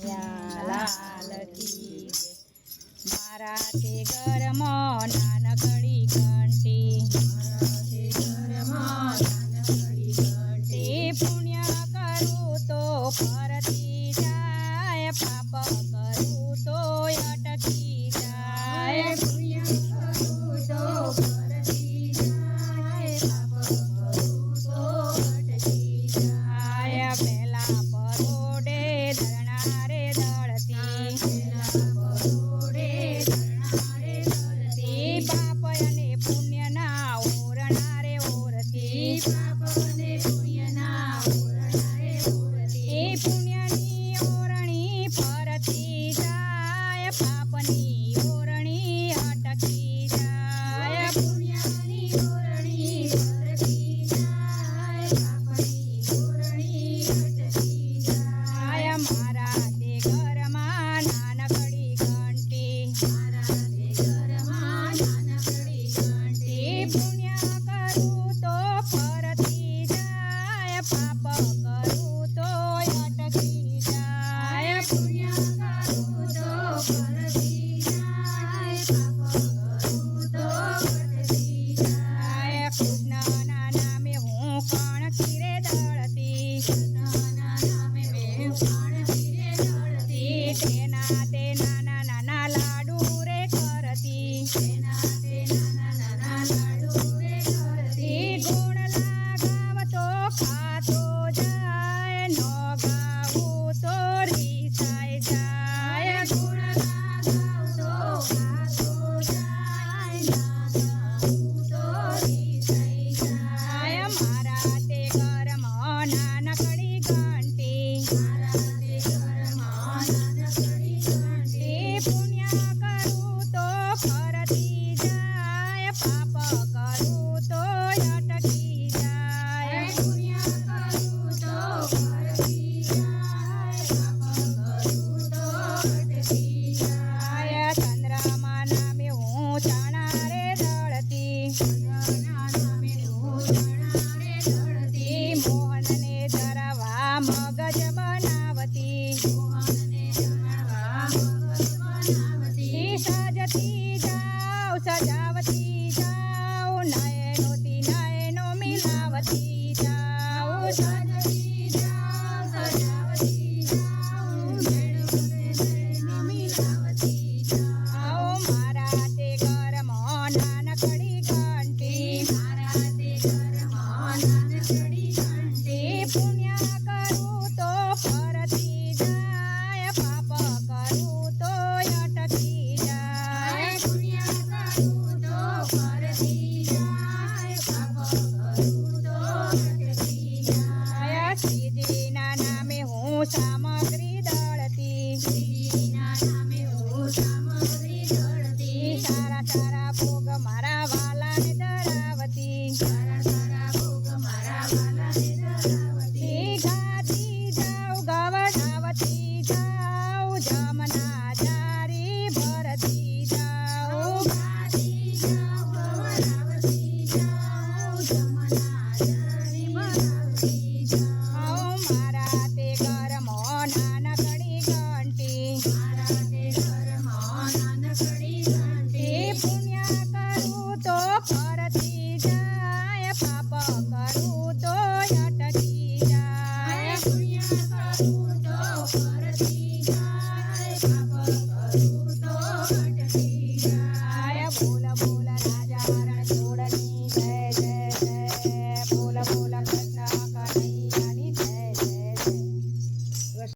લાલ કી મારા તે ઘરમાં નાનકડી ઘંટી તે પુણ્ય કરું તો ફરતી જાય પાપ કરું તો અટકી જાય પુણ્ય કરું તો ફરતી જાય પાપ કરું તો અટકી જાય પહેલા પરોડે ધરણારે દળતી પાપ અને પુણ્યના ઓરણારે ઓરતી પુણ્યની ઓરણી ફરતી જાય પાપની ઓરણી અટકી જાય પુણ્યની ઓરણી ફરતી જાય પાપની ઓરણી અટકી જાય મારા તે ઘર